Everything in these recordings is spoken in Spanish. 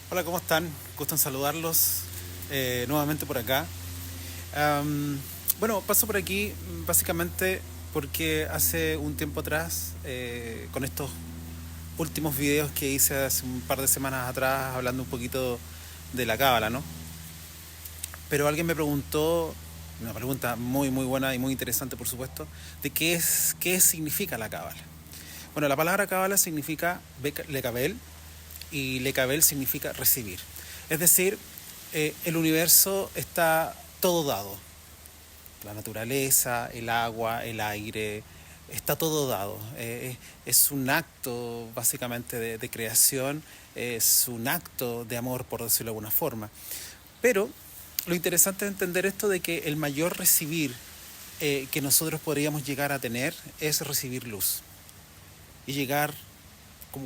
Hola, ¿cómo están? Gusto en saludarlos nuevamente por acá. Am, bueno, paso por aquí básicamente porque hace un tiempo atrás, con estos últimos videos que hice hace un par de semanas atrás, hablando un poquito de la cábala, ¿no? Pero alguien me preguntó, una pregunta muy buena y muy interesante, por supuesto, de qué significa la cábala. Bueno, la palabra cábala significa lecabel, y lecabel significa recibir. Es decir, el universo está todo dado. La naturaleza, el agua, el aire, está todo dado. Es un acto básicamente de creación, es un acto de amor, por decirlo de alguna forma. Pero lo interesante es entender esto de que el mayor recibir que nosotros podríamos llegar a tener es recibir luz. Y llegar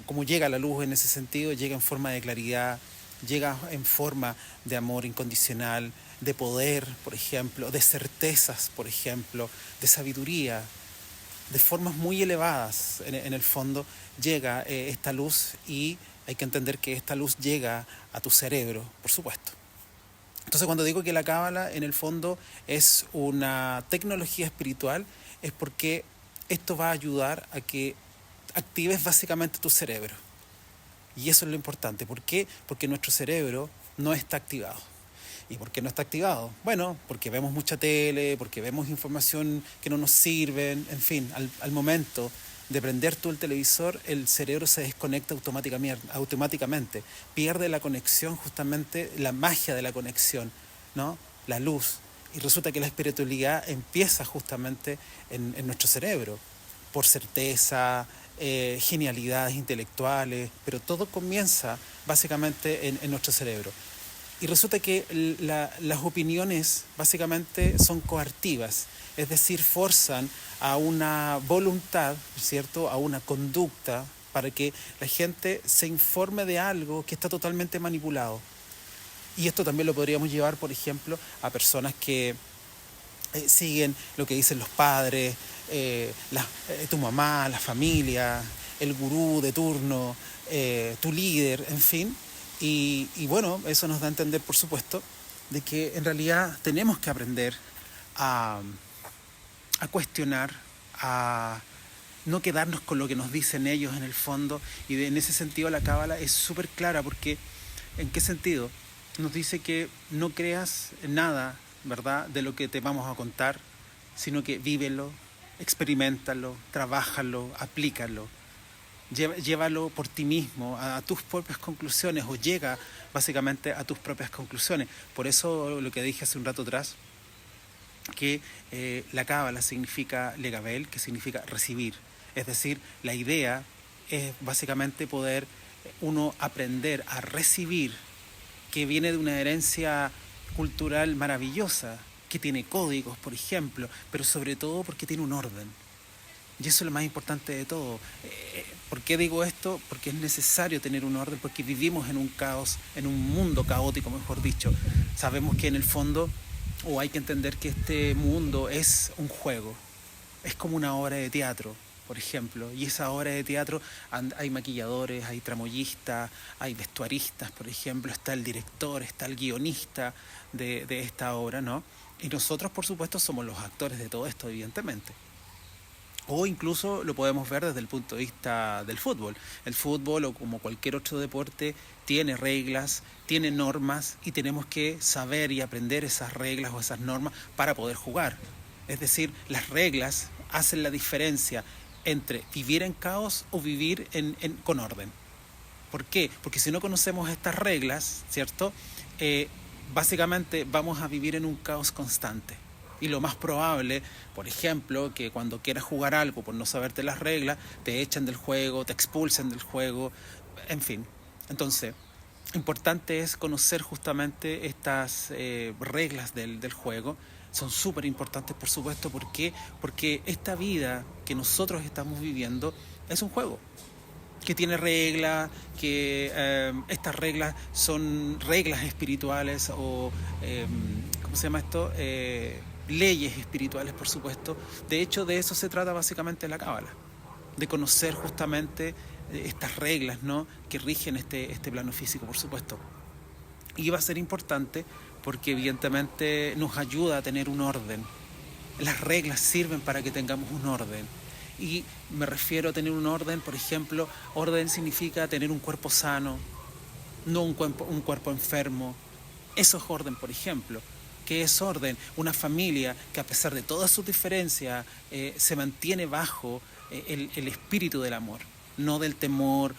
como llega la luz en ese sentido, llega en forma de claridad, llega en forma de amor incondicional, de poder, por ejemplo, de certezas, por ejemplo, de sabiduría, de formas muy elevadas en el fondo, llega esta luz y hay que entender que esta luz llega a tu cerebro, por supuesto. Entonces cuando digo que la cábala en el fondo es una tecnología espiritual, es porque esto va a ayudar a que actives básicamente tu cerebro. Y eso es lo importante. ¿Por qué? Porque nuestro cerebro no está activado. ¿Y por qué no está activado? Bueno, porque vemos mucha tele, porque vemos información que no nos sirve, en fin, al momento de prender tú el televisor, el cerebro se desconecta automáticamente, pierde la conexión, justamente la magia de la conexión, ¿no? La luz. Y resulta que la espiritualidad empieza justamente en nuestro cerebro, por certeza, genialidades intelectuales, pero todo comienza básicamente en nuestro cerebro. Y resulta que las opiniones básicamente son coercivas, es decir, forzan a una voluntad, ¿cierto?, a una conducta para que la gente se informe de algo que está totalmente manipulado. Y esto también lo podríamos llevar, por ejemplo, a personas que siguen lo que dicen los padres, tu mamá, la familia, el gurú de turno, tu líder, en fin. Y bueno, eso nos da a entender, por supuesto, de que en realidad tenemos que aprender a, a cuestionar, a no quedarnos con lo que nos dicen ellos en el fondo. Y en ese sentido la cábala es súper clara porque, ¿en qué sentido? Nos dice que no creas en nada, ¿verdad?, de lo que te vamos a contar, sino que vívelo, experimentalo, trabájalo, aplícalo, llévalo por ti mismo a tus propias conclusiones, o llega básicamente a tus propias conclusiones. Por eso lo que dije hace un rato atrás, que la cábala significa legabel, que significa recibir. Es decir, la idea es básicamente poder uno aprender a recibir, que viene de una herencia cultural maravillosa, que tiene códigos, por ejemplo, pero sobre todo porque tiene un orden. Y eso es lo más importante de todo. ¿Por qué digo esto? Porque es necesario tener un orden, porque vivimos en un caos, en un mundo caótico, mejor dicho. Sabemos que en el fondo, o hay que entender que este mundo es un juego, es como una obra de teatro, por ejemplo, y esa obra de teatro hay maquilladores, hay tramoyistas, hay vestuaristas, por ejemplo, está el director, está el guionista de esta obra, ¿no? Y nosotros, por supuesto, somos los actores de todo esto, evidentemente. O incluso lo podemos ver desde el punto de vista del fútbol. El fútbol, o como cualquier otro deporte, tiene reglas, tiene normas, y tenemos que saber y aprender esas reglas o esas normas para poder jugar. Es decir, las reglas hacen la diferencia entre vivir en caos o vivir con orden. ¿Por qué? Porque si no conocemos estas reglas, ¿cierto? Básicamente vamos a vivir en un caos constante. Y lo más probable, por ejemplo, que cuando quieras jugar algo por no saberte las reglas, te echen del juego, te expulsen del juego, en fin. Entonces, importante es conocer justamente estas reglas del juego. Son súper importantes, por supuesto. ¿Por qué? Porque esta vida que nosotros estamos viviendo es un juego que tiene reglas, que estas reglas son reglas espirituales, o, ¿cómo se llama esto? Leyes espirituales, por supuesto. De hecho, de eso se trata básicamente la cábala, de conocer justamente estas reglas, ¿no?, que rigen este plano físico, por supuesto. Y va a ser importante porque evidentemente nos ayuda a tener un orden. Las reglas sirven para que tengamos un orden. Y me refiero a tener un orden, por ejemplo, orden significa tener un cuerpo sano, no un cuerpo enfermo. Eso es orden, por ejemplo. ¿Qué es orden? Una familia que a pesar de todas sus diferencias se mantiene bajo el espíritu del amor, no del temor,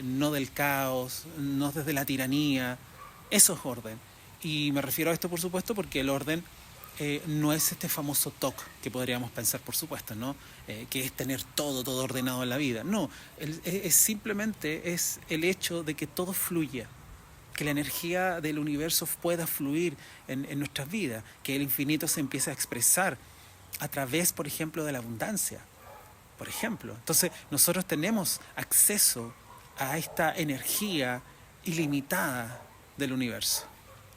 no del caos, no desde la tiranía. Eso es orden. Y me refiero a esto, por supuesto, porque el orden no es este famoso TOC que podríamos pensar, por supuesto, ¿no? Que es tener todo ordenado en la vida. No, simplemente es el hecho de que todo fluya, que la energía del universo pueda fluir en nuestras vidas, que el infinito se empiece a expresar a través, por ejemplo, de la abundancia, por ejemplo. Entonces, nosotros tenemos acceso a esta energía ilimitada del universo.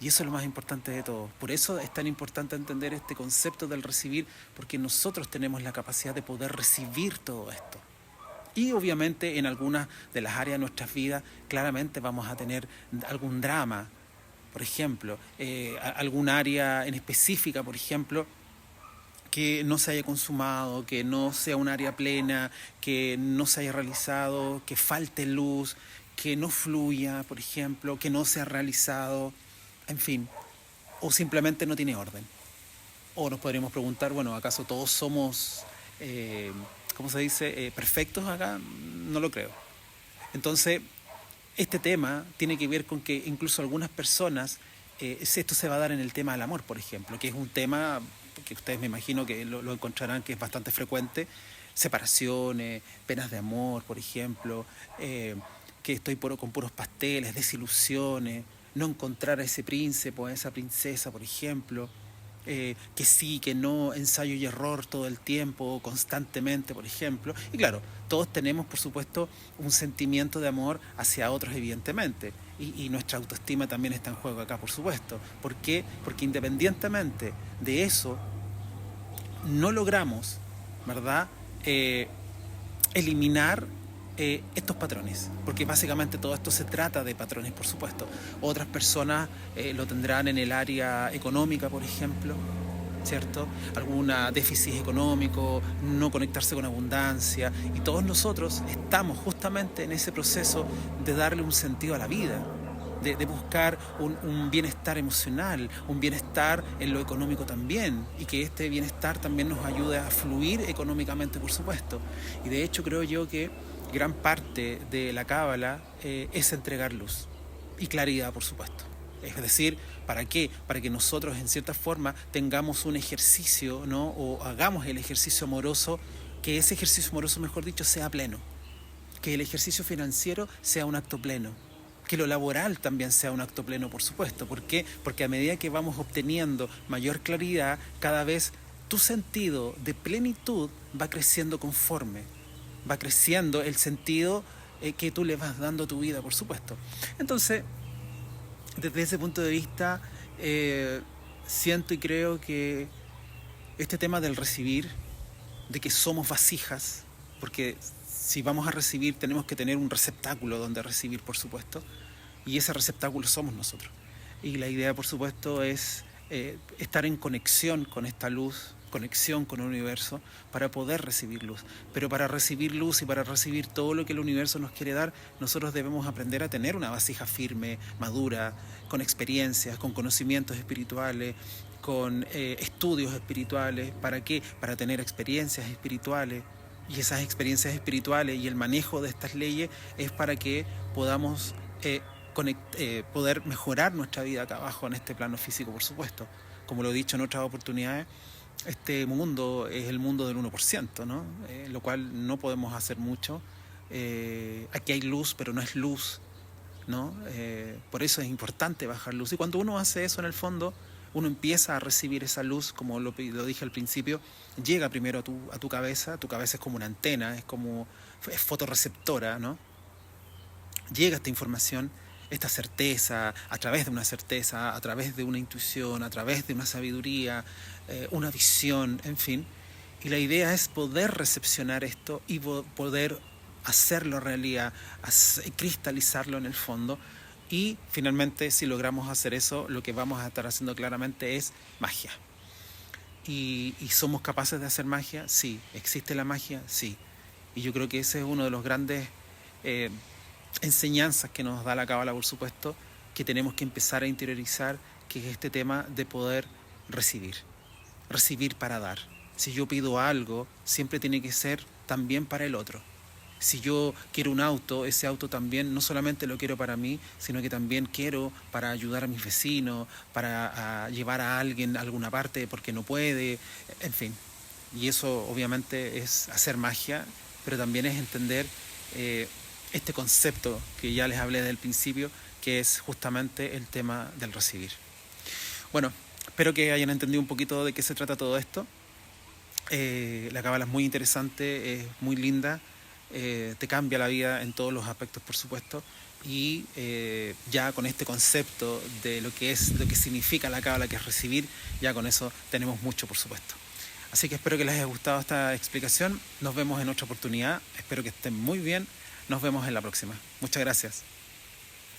Y eso es lo más importante de todo. Por eso es tan importante entender este concepto del recibir, porque nosotros tenemos la capacidad de poder recibir todo esto. Y obviamente en algunas de las áreas de nuestras vidas claramente vamos a tener algún drama, por ejemplo, algún área en específica, por ejemplo, que no se haya consumado, que no sea un área plena, que no se haya realizado, que falte luz, que no fluya, por ejemplo, que no se ha realizado, en fin, o simplemente no tiene orden. O nos podríamos preguntar, bueno, ¿acaso todos somos, ¿cómo se dice?, perfectos acá? No lo creo. Entonces, este tema tiene que ver con que incluso algunas personas, esto se va a dar en el tema del amor, por ejemplo, que es un tema que ustedes me imagino que lo encontrarán que es bastante frecuente, separaciones, penas de amor, por ejemplo, que estoy con puros pasteles, desilusiones, no encontrar a ese príncipe o a esa princesa, por ejemplo, que sí, que no, ensayo y error todo el tiempo, constantemente, por ejemplo. Y claro, todos tenemos, por supuesto, un sentimiento de amor hacia otros, evidentemente. Y nuestra autoestima también está en juego acá, por supuesto. ¿Por qué? Porque independientemente de eso, no logramos, ¿verdad?, eliminar estos patrones, porque básicamente todo esto se trata de patrones, por supuesto. Otras personas lo tendrán en el área económica, por ejemplo, ¿cierto? Alguna déficit económico, no conectarse con abundancia, y todos nosotros estamos justamente en ese proceso de darle un sentido a la vida, de buscar un bienestar emocional, un bienestar en lo económico también, y que este bienestar también nos ayude a fluir económicamente, por supuesto. Y de hecho creo yo que gran parte de la cábala es entregar luz y claridad, por supuesto. Es decir, ¿para qué? Para que nosotros en cierta forma tengamos un ejercicio, ¿no?, o hagamos el ejercicio amoroso, que ese ejercicio amoroso, mejor dicho, sea pleno, que el ejercicio financiero sea un acto pleno, que lo laboral también sea un acto pleno, por supuesto. ¿Por qué? Porque a medida que vamos obteniendo mayor claridad, cada vez tu sentido de plenitud va creciendo conforme, va creciendo el sentido que tú le vas dando a tu vida, por supuesto. Entonces, desde ese punto de vista, siento y creo que este tema del recibir, de que somos vasijas, porque si vamos a recibir tenemos que tener un receptáculo donde recibir, por supuesto, y ese receptáculo somos nosotros. Y la idea, por supuesto, es estar en conexión con esta luz, conexión con el universo, para poder recibir luz. Pero para recibir luz y para recibir todo lo que el universo nos quiere dar, nosotros debemos aprender a tener una vasija firme, madura, con experiencias, con conocimientos espirituales, con estudios espirituales. ¿Para qué? Para tener experiencias espirituales. Y esas experiencias espirituales y el manejo de estas leyes es para que podamos poder mejorar nuestra vida acá abajo en este plano físico, por supuesto. Como lo he dicho en otras oportunidades, este mundo es el mundo del 1%, ¿no? Lo cual no podemos hacer mucho. Aquí hay luz, pero no es luz, ¿no? Por eso es importante bajar luz. Y cuando uno hace eso, en el fondo, uno empieza a recibir esa luz, como lo dije al principio, llega primero a tu cabeza. Tu cabeza es como una antena, es fotorreceptora, ¿no? Llega esta información, esta certeza, a través de una certeza, a través de una intuición, a través de una sabiduría, una visión, en fin. Y la idea es poder recepcionar esto y poder hacerlo realidad, cristalizarlo en el fondo. Y finalmente, si logramos hacer eso, lo que vamos a estar haciendo claramente es magia. ¿Y somos capaces de hacer magia? Sí. ¿Existe la magia? Sí. Y yo creo que ese es uno de los grandes eh, enseñanzas que nos da la Cábala, por supuesto, que tenemos que empezar a interiorizar, que es este tema de poder recibir. Recibir para dar. Si yo pido algo, siempre tiene que ser también para el otro. Si yo quiero un auto, ese auto también no solamente lo quiero para mí, sino que también quiero para ayudar a mis vecinos, para llevar a alguien a alguna parte porque no puede, en fin. Y eso obviamente es hacer magia, pero también es entender este concepto que ya les hablé desde el principio, que es justamente el tema del recibir. Bueno, espero que hayan entendido un poquito de qué se trata todo esto. La cábala es muy interesante, es muy linda, te cambia la vida en todos los aspectos, por supuesto, y ya con este concepto de lo que significa la cábala, que es recibir, ya con eso tenemos mucho, por supuesto. Así que espero que les haya gustado esta explicación. Nos vemos en otra oportunidad. Espero que estén muy bien. Nos vemos en la próxima. Muchas gracias.